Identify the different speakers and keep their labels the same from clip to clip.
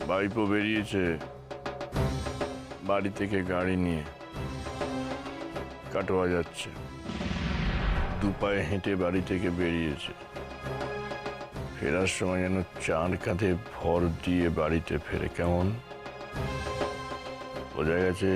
Speaker 1: ভাইপো বেরিয়েছে বাড়ি থেকে গাড়ি নিয়ে, কাটোয়া যাচ্ছে। দুপায়ে হেঁটে বাড়ি থেকে বেরিয়েছে, ফেরার সময় যেন চার কাঁধে ভর দিয়ে বাড়িতে ফেরে। কেমন বোঝা গেছে?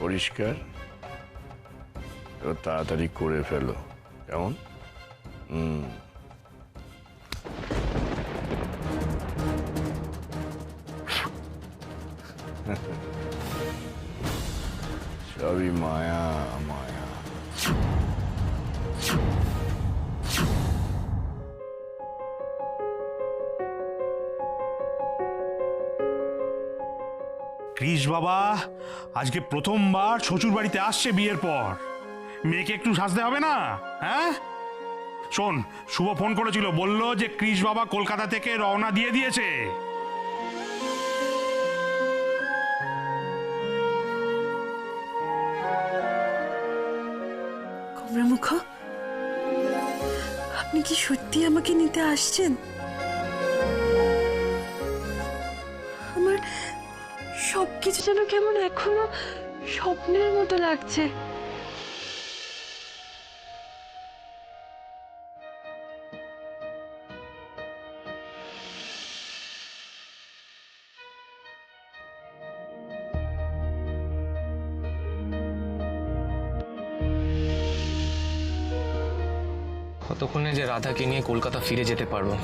Speaker 1: পরিষ্কার? এবার তাড়াতাড়ি করে ফেলো। কেমন? সবই মায়া মায়া।
Speaker 2: কৃষ বাবা আজকে প্রথমবার শ্বশুর বাড়িতে আসছে বিয়ের পর, মেয়েকে একটু সাজতে হবে না? হ্যাঁ শোন, শুভ ফোন করেছিল, বলল যে কৃষ বাবা কলকাতা থেকে রওনা দিয়ে দিয়েছে।
Speaker 3: কমলামুখ, আপনি কি সত্যি আমাকে নিতে আসছেন? আমার সবকিছু যেন কেমন এখনো স্বপ্নের মতো লাগছে।
Speaker 4: কতক্ষণে যে রাধাকে নিয়ে কলকাতা ফিরে যেতে পারবো।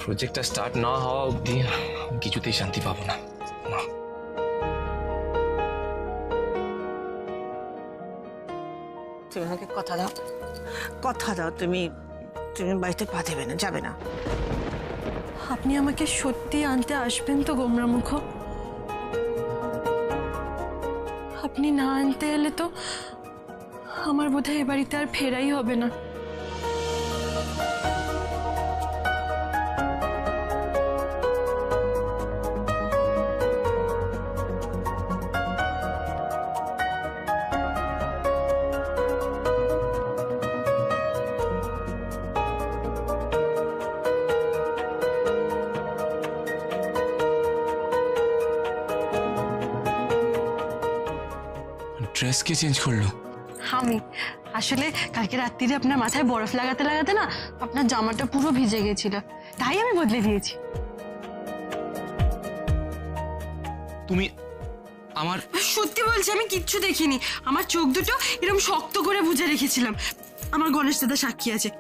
Speaker 4: প্রজেক্টটা স্টার্ট না হওয়া অবধি কিছুতেই শান্তি পাবো না।
Speaker 5: তুমি আমাকে কথা দাও, কথা দাও, তুমি তুমি বাড়িতে পা দেবে না, যাবে না।
Speaker 3: আপনি আমাকে সত্যি আনতে আসবেন তো গোমরামুখ? আপনি না আনতে এলে তো আমার বোধহয় এ বাড়িতে আর ফেরাই হবে না।
Speaker 4: ড্রেস কে চেঞ্জ করলো?
Speaker 3: আমি আসলে কালকে রাত্রিরে আপনার মাথায় বরফ লাগাতে লাগাতে না আপনার জামাটা পুরো ভিজে গেছিল, তাই আমি বদলে দিয়েছি।
Speaker 4: তুমি আমার
Speaker 3: সত্যি বলছি, আমি কিচ্ছু দেখিনি। আমার চোখ দুটো এরকম শক্ত করে বুঝে রেখেছিলাম। আমার গণেশ দাদা সাক্ষী আছে।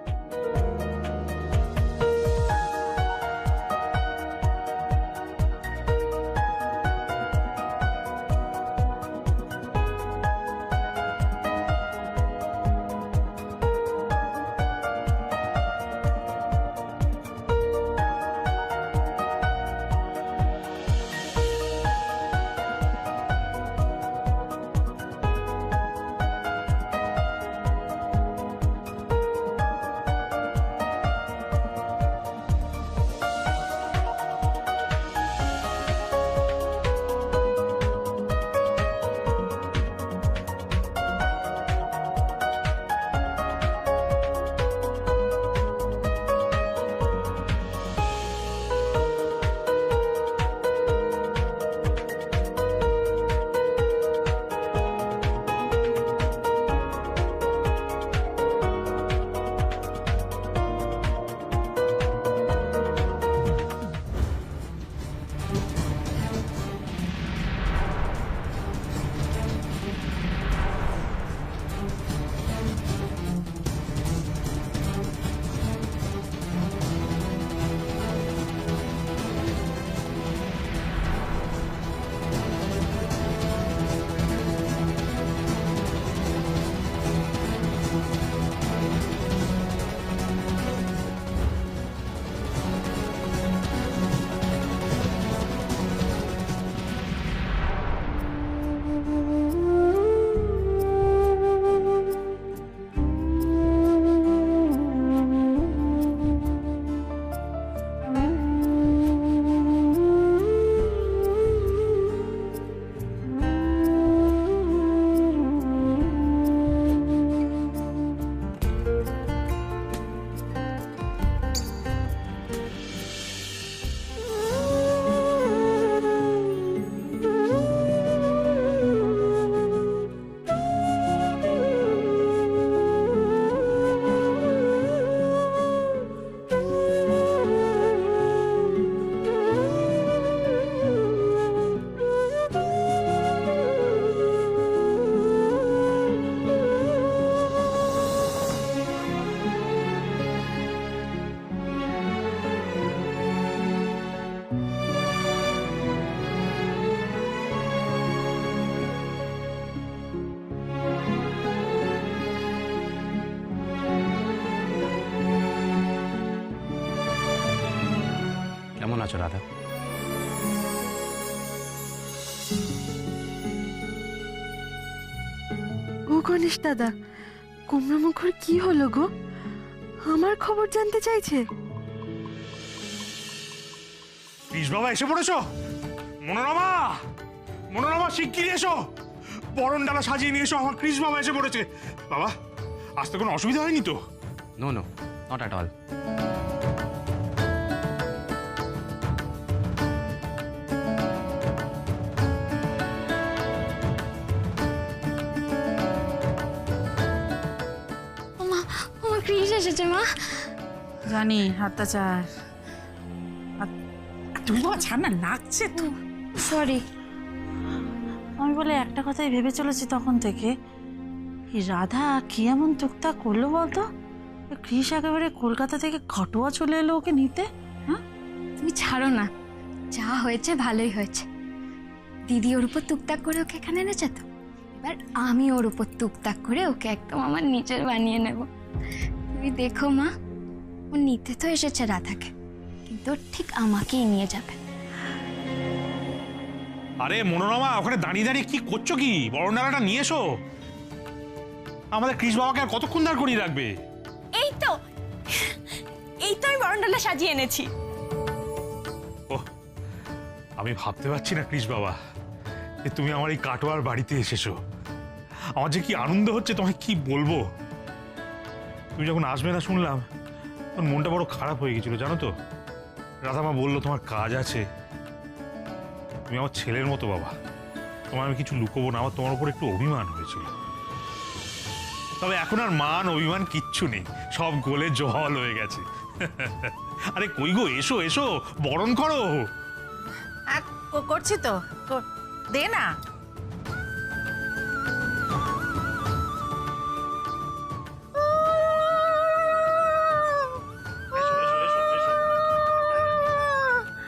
Speaker 4: আছো রাধা?
Speaker 3: ও গণেশ দাদা, কুমড়োমুখর কি হলো গো? আমার খবর জানতে চাইছে।
Speaker 2: কৃষ বাবা এসে পড়েছো? মনোরমা, মনোরমা শিগগিরই এসো, বরণ ডালা সাজিয়ে নিয়ে এসো, আমার কৃষ বাবা এসে পড়েছে। বাবা, আসতে কোনো অসুবিধা হয়নি তো?
Speaker 4: No no, not at all.
Speaker 6: মা, আমার ক্রিস এসেছে মা।
Speaker 5: জানি অত্যাচার। তুমি বাবা ছাড় না, লাগছে তো।
Speaker 6: সরি।
Speaker 5: আমি বলে একটা কথাই ভেবে চলেছি তখন থেকে, এই রাধা কি এমন টুকটাক করলো বলতো? কৃষ একেবারে কলকাতা থেকে ঘটোয়া চলে এলো ওকে নিতে। হ্যাঁ,
Speaker 6: তুমি ছাড়ো না, যা হয়েছে ভালোই হয়েছে। দিদি ওর উপর টুকটাক করে ওকে এখানে এনেছে তো, এবার আমি ওর উপর টুকটাক করে ওকে একদম আমার নিজের বানিয়ে নেব। তুমি দেখো মা, ও নিতে তো এসেছে রাধাকে, কিন্তু ও ঠিক আমাকেই নিয়ে যাবে।
Speaker 2: আরে মনোরমা, ওখানে দাঁড়িয়ে দাঁড়িয়ে কি করছো কি? বরণ ডালাটা নিয়ে এসো। আমাদের কৃষ বাবাকে আর কতক্ষণ দাঁড় করিয়ে রাখবে?
Speaker 7: এই তো আমি বরণডালা সাজিয়ে এনেছি।
Speaker 2: ওহ, আমি ভাবতে পারছি না কৃষ বাবা, যে তুমি আমার এই কাটোয়ার বাড়িতে এসেছো। আমার যে কি আনন্দ হচ্ছে তোমায় কি বলবো। তুমি যখন আসবে না শুনলাম, তখন মনটা বড় খারাপ হয়ে গেছিল জানো তো। রাধামা বললো তোমার কাজ আছে। তুমি আমার ছেলের মতো বাবা, তোমার আমি কিছু লুকোবো না, আমার তোমার উপর একটু অভিমান হয়েছিল। তবে এখন আর মান অভিমান কিচ্ছু নেই, সব গোলে জল হয়ে গেছে। আরে কই গো, এসো এসো, বরণ করো।
Speaker 5: করছি তো, দে না।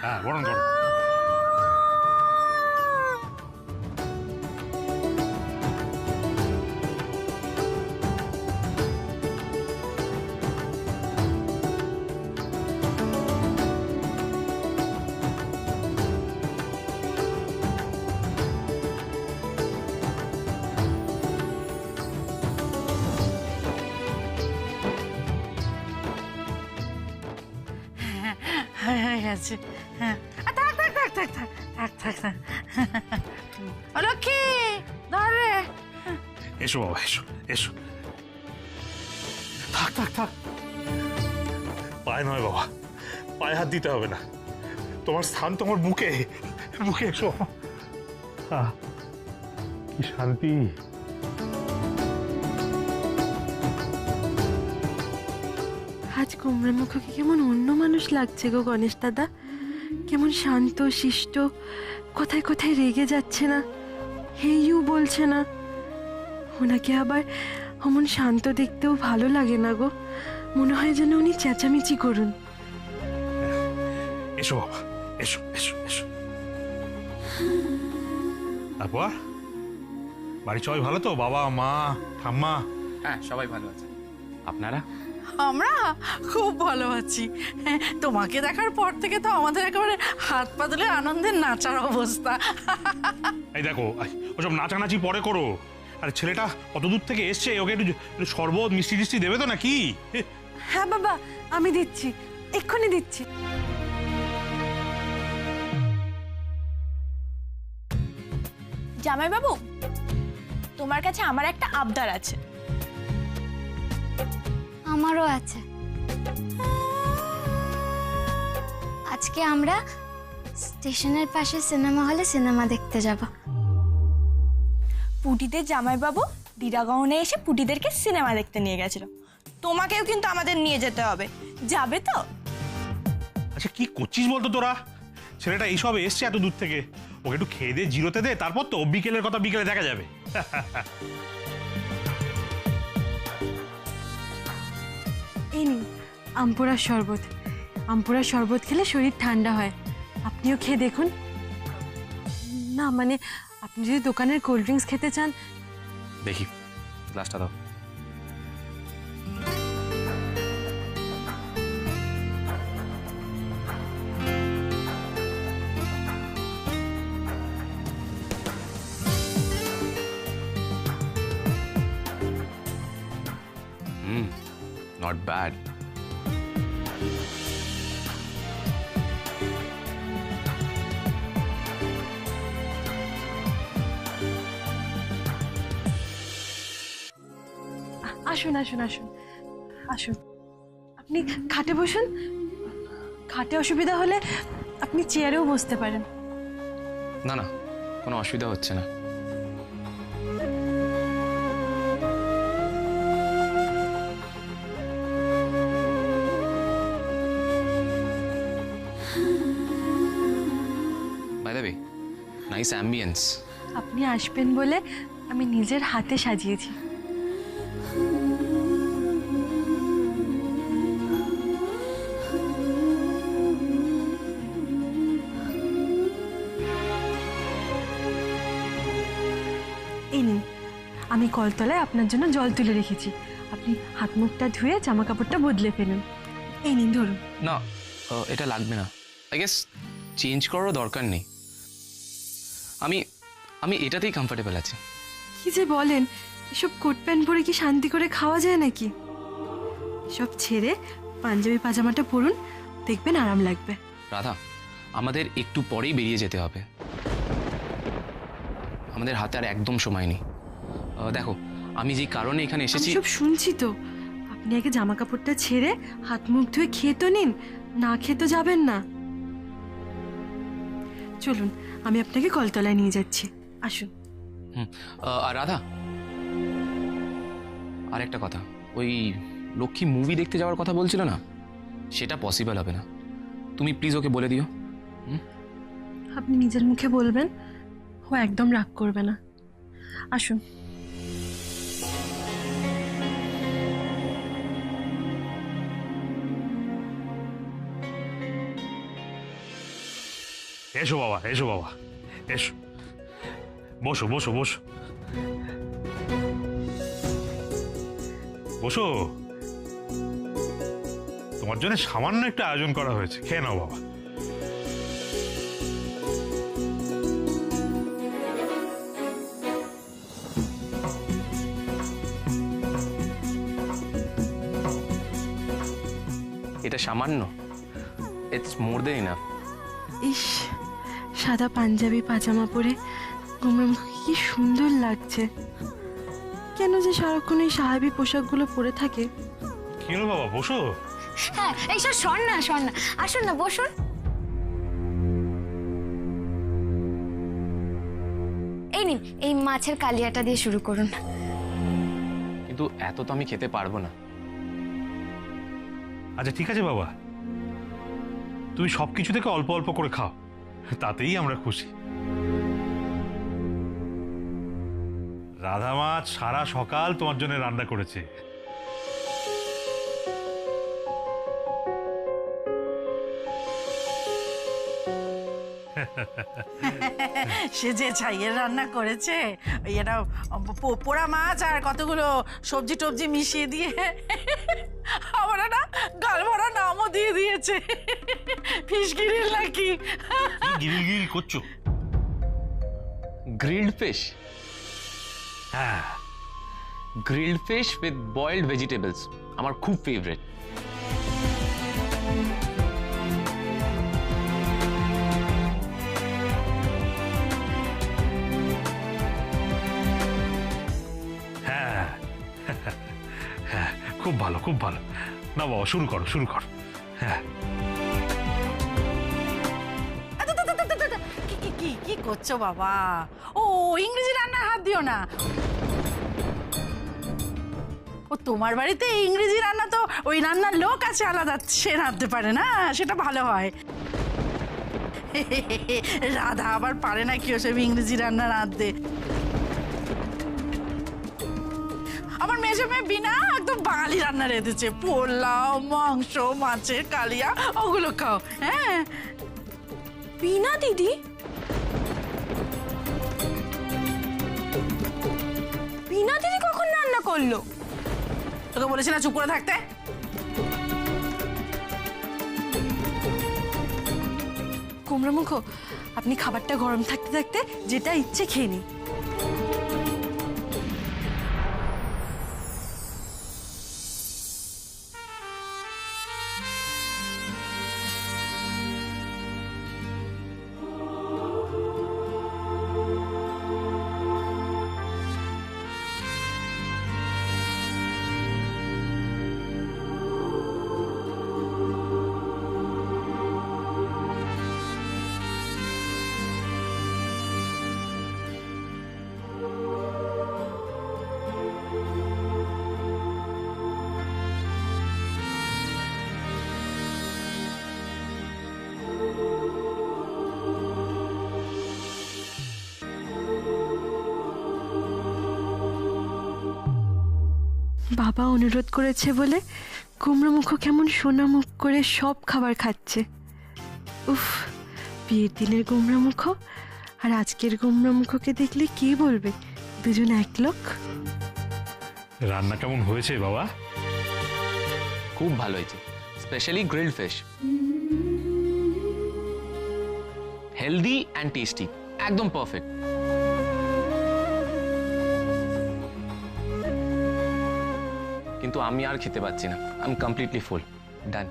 Speaker 2: হ্যাঁ, বরণ করো।
Speaker 5: হয়ে গেছে। হ্যাঁ, থাক থাক থাক থাক থাক থাক থাক থাক। ও লক্ষ্মী, ধরে।
Speaker 2: এসো বাবা, এসো এসো। থাক থাক থাক, পায়ে নয় বাবা, পায়ে হাত দিতে হবে না। তোমার স্থান তোমার বুকে, বুকে এসো। কি শান্তি।
Speaker 3: আজ কুমড়োমুখকে কেমন অন্য মানুষ লাগছে গো গণেশ দাদা। কেমন শান্ত শিষ্ট, কোথায় কোথায় রেগে যাচ্ছে না, হে ইউ বলছে না। ওনাকে আবার অমন শান্ত দেখতেও ভালো লাগে না গো, মনে হয় যেন উনি চেঁচামেচি করুন।
Speaker 2: এসো বাবা, এসো এসো এসো। তারপর বাড়ি সবাই ভালো তো? বাবা, মা, ঠাম্মা?
Speaker 4: হ্যাঁ, সবাই ভালো আছে। আপনারা?
Speaker 5: আমরা খুব ভালো আছি। হ্যাঁ, তোমাকে দেখার পর থেকে তো আমাদের একেবারে হাত পা তুলে আনন্দের নাচার অবস্থা।
Speaker 2: এই দেখো, ওসব নাচানাচি পরে করো। আর ছেলেটা কত দূর থেকে এসছে, ওকে একটু শরবত মিষ্টি টিষ্টি দেবে তো নাকি?
Speaker 3: হ্যাঁ বাবা, আমি দিচ্ছি, এক্ষুনি দিচ্ছি।
Speaker 7: জামাইবাবু, তোমার কাছে আমার একটা আবদার আছে।
Speaker 6: আমারও আছে। আজকে আমরা স্টেশনের পাশে সিনেমা হলে সিনেমা দেখতে যাব।
Speaker 7: পুটিদের জামাইবাবু দিরাগহনে এসে পুটিদেরকে সিনেমা দেখতে নিয়ে গেছিল। তোমাকেও কিন্তু আমাদের নিয়ে যেতে হবে, যাবে তো?
Speaker 2: আচ্ছা কি করছিস বলতো তোরা? ছেলেটা এইসব এসছে এত দূর থেকে, ওকে একটু খেয়ে দে, জিরোতে দে, তারপর তো বিকেলের কথা বিকেলে দেখা যাবে।
Speaker 3: এই নিন আমপুরার শরবত। আমপুরার শরবত খেলে শরীর ঠান্ডা হয়, আপনিও খেয়ে দেখুন। না মানে আপনি যদি দোকানের কোল্ড ড্রিঙ্কস খেতে চান।
Speaker 4: দেখি, গ্লাসটা দাও। Not bad.
Speaker 3: আসুন আসুন আসুন আসুন, আপনি খাটে বসুন। খাটে অসুবিধা হলে আপনি চেয়ারেও বসতে পারেন।
Speaker 4: না না, কোনো অসুবিধা হচ্ছে না। By the way, nice ambience.
Speaker 3: আপনি আসবেন বলে আমি নিজের হাতে সাজিয়েছি। এই নিন, আমি কলতলায় আপনার জন্য জল তুলে রেখেছি। আপনি হাত মুখটা ধুয়ে জামা কাপড়টা বদলে ফেলুন। এই নিন ধরুন।
Speaker 4: না, এটা লাগবে না। আই গেস চেঞ্জ করারও দরকার নেই। আমি আমি এটাতেই কমফোর্টেবল আছি।
Speaker 3: কি যে বলেন, এসব কোট প্যান্ট পরে কি শান্তি করে খাওয়া যায় নাকি? সব ছেড়ে পাঞ্জাবি পাজামাটা পরুন, দেখবেন আরাম লাগবে।
Speaker 4: রাধা, আমাদের একটু পরেই বেরিয়ে যেতে হবে। আমাদের হাতে আর একদম সময় নেই। দেখো, আমি যে কারণে এখানে এসেছি।
Speaker 3: সব শুনছি তো, আপনি আগে জামা কাপড়টা ছেড়ে হাত মুখ ধুয়ে খেয়ে তো নিন, না খেয়ে তো যাবেন না। চলুন, আমি আপনাকে কলতলায় নিয়ে যাচ্ছি, আসুন।
Speaker 4: আর রাধা, আর একটা কথা, ওই লক্ষ্মী মুভি দেখতে যাওয়ার কথা বলছিল না, সেটা পসিবল হবে না। তুমি প্লিজ ওকে বলে দিও।
Speaker 3: আপনি নিজের মুখে বলবেন, ও একদম রাগ করবে না। আসুন।
Speaker 2: এসো বাবা, এসো বাবা, এসো, বসো বসো বসো বসো। তোমার জন্য সামান্য একটা আয়োজন করা হয়েছে, খেয়ে নাও বাবা।
Speaker 4: এটা সামান্য, ইটস মোর দেন ইনাফ।
Speaker 3: ইস, সাদা পাঞ্জাবি পাজামা পরে গুমরা মুখে কি সুন্দর লাগছে। কেন যে সারাক্ষণ এই সাহাবি পোশাকগুলো পরে থাকে?
Speaker 2: কি হলো বাবা, বসো।
Speaker 6: হ্যাঁ, এইসব শোন না, আসুন না, বসুন। এই নিন, এই মাছের কালিয়াটা দিয়ে শুরু করুন।
Speaker 4: কিন্তু এত তো আমি খেতে পারবো না।
Speaker 2: আচ্ছা ঠিক আছে বাবা, তুমি সবকিছু থেকে অল্প অল্প করে খাও, তাতেই আমরা খুশি। রাধা মাছ সারা সকাল তোমার জন্য রান্না করেছে।
Speaker 5: সে যে ছাইয়ের রান্না করেছে, ওই এটা পোড়া মাছ আর কতগুলো সবজি টবজি মিশিয়ে দিয়ে আমরা না গাল ভরা নামও দিয়ে দিয়েছে, ফিশ গ্রিল নাকি।
Speaker 2: গিরিল গিরিল করছো?
Speaker 4: Grilled fish.
Speaker 2: হ্যাঁ,
Speaker 4: grilled fish with boiled vegetables আমার খুব ফেভারিট।
Speaker 2: হ্যাঁ, হ্যাঁ, খুব ভালো, খুব ভালো। না বাবা, শুরু করো, শুরু করো। হ্যাঁ,
Speaker 5: কি করছো বাবা? ও ইংরেজি রান্নার হাত দিও না। ও তোমার বাড়িতে ইংরেজি রান্না তো ওই রান্নার লোক আছে আলাদা, সে রাঁধতে পারে না, সেটা ভালো হয়। রাধা আবার পারে না কি ওসব ইংরেজি রান্না রাঁধতে। আমার মেজো মেয়ে বিনা একদম বাঙালি রান্না রেঁধেছে, পোলাও, মাংস, মাছের কালিয়া, ওগুলো খাও। হ্যাঁ,
Speaker 7: বিনা দিদি? বিনা দিদি কখন রান্না করলো?
Speaker 5: তোকে বলেছি না চুপ করে থাকতে।
Speaker 3: কুমড়ো মুখো, আপনি খাবারটা গরম থাকতে থাকতে যেটা ইচ্ছে খেয়ে নিন। বাবা অনুরোধ করেছে বলে কুমড়োমুখ কেমন সোনা মুখ করে সব খাবার খাচ্ছে। উফ, বিয়ের দিনের কুমড়োমুখ আর আজকের কুমড়োমুখকে দেখলে কি বলবে দুজন এক লোক।
Speaker 2: রান্না কেমন হয়েছে বাবা?
Speaker 4: খুব ভালো হয়েছে, specially grilled fish. Healthy and tasty, একদম পারফেক্ট। কিন্তু আমি আর খেতে পাচ্ছি না, আই এম কমপ্লিটলি ফুল। ডান।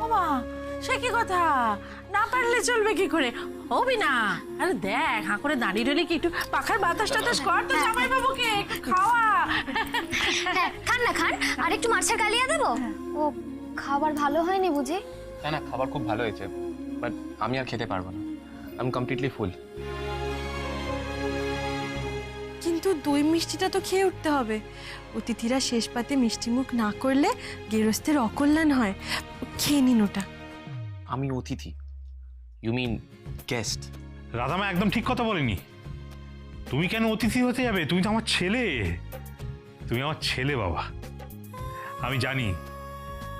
Speaker 5: বাবা, সে কি কথা? না পারলে চলবে কি করে? হবি না? আরে দেখ, হাঁ করে দাঁড়িয়ে রইলে কি একটু পাখার বাতাস টাতাস কর তো জামাই বাবুকে, একটু খাওয়া।
Speaker 6: হ্যাঁ, খান না খান, আর একটু মাছের কালিয়া দেবো। ও খাবার ভালো হয়নি বুঝি?
Speaker 4: না না, খাবার খুব ভালো হয়েছে, বাট আমি আর খেতে পারবো না, আই এম কমপ্লিটলি ফুল।
Speaker 3: কিন্তু দই মিষ্টিটা তো খেয়ে উঠতে হবে। অতিথিরা শেষ পাতে মিষ্টি মুখ না করলে গেরস্তের অকল্যাণ হয়। খেয়ে নিন ওটা।
Speaker 4: আমি অতিথি? You mean guest?
Speaker 2: রাধামা একদম ঠিক কথা বলেনি। তুমি কেন অতিথি হতে যাবে? তুমি তো আমার ছেলে, তুমি আমার ছেলে বাবা। আমি জানি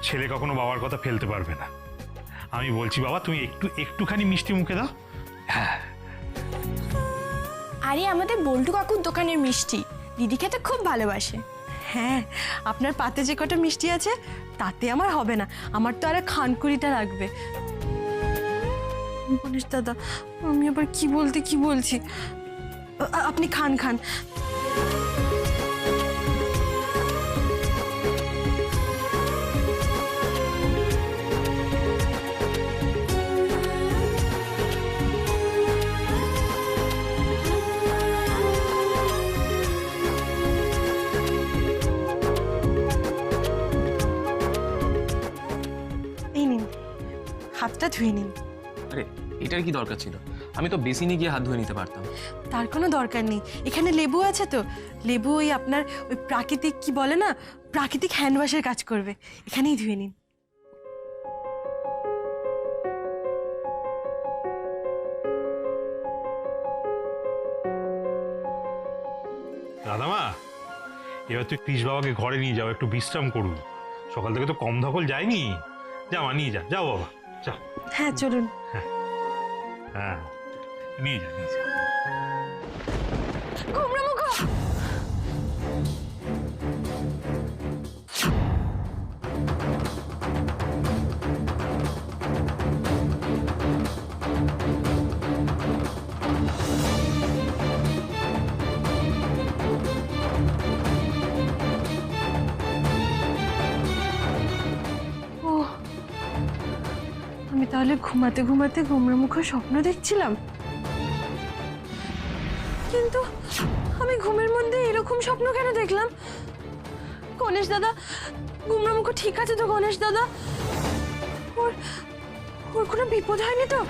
Speaker 2: ছেলে কখনো বাবার কথা ফেলতে পারবে না। আমি বলছি বাবা, তুমি একটুখানি মিষ্টি মুখে দাও। হ্যাঁ,
Speaker 7: আরে আমাদের বল্টু কাকুর দোকানের মিষ্টি দিদি খেতে খুব ভালোবাসে।
Speaker 3: হ্যাঁ, আপনার পাতে যে কটা মিষ্টি আছে তাতে আমার হবে না, আমার তো আর খানকুড়িটা লাগবে। গণেশ দাদা, আমি আবার কি বলছি। আপনি খান। এই নিন, হাতটা ধুয়ে নিন।
Speaker 4: আরে এটার কি দরকার ছিল? আমি তো বেসিনে গিয়ে হাত ধুয়ে নিতে পারতাম।
Speaker 3: তার কোনো দরকার নেই, এখানে লেবু আছে তো। লেবু ওই আপনার ওই প্রাকৃতিক কি বলে না, প্রাকৃতিক হ্যান্ড ওয়াশের কাজ করবে। এখানেই ধুয়ে নিন।
Speaker 2: রাধামা, এবার তুই কৃষ বাবাকে ঘরে নিয়ে যাও, একটু বিশ্রাম করুন। সকাল থেকে তো কম ধকল যায়নি। যা মা, নিয়ে যাও বাবা, যাও।
Speaker 3: হ্যাঁ, চলুন।
Speaker 2: হ্যাঁ, নিয়ে যা।
Speaker 3: কুমড়োমুখ, আমি তাহলে ঘুমাতে কুমড়োমুখ স্বপ্ন দেখছিলাম। কিন্তু আমি ঘুমের মধ্যে এরকম স্বপ্ন কেন দেখলাম? গণেশ দাদা, কুমড়োমুখ ঠিক আছে তো? গণেশ দাদা, ওর কোনো বিপদ হয়নি তো?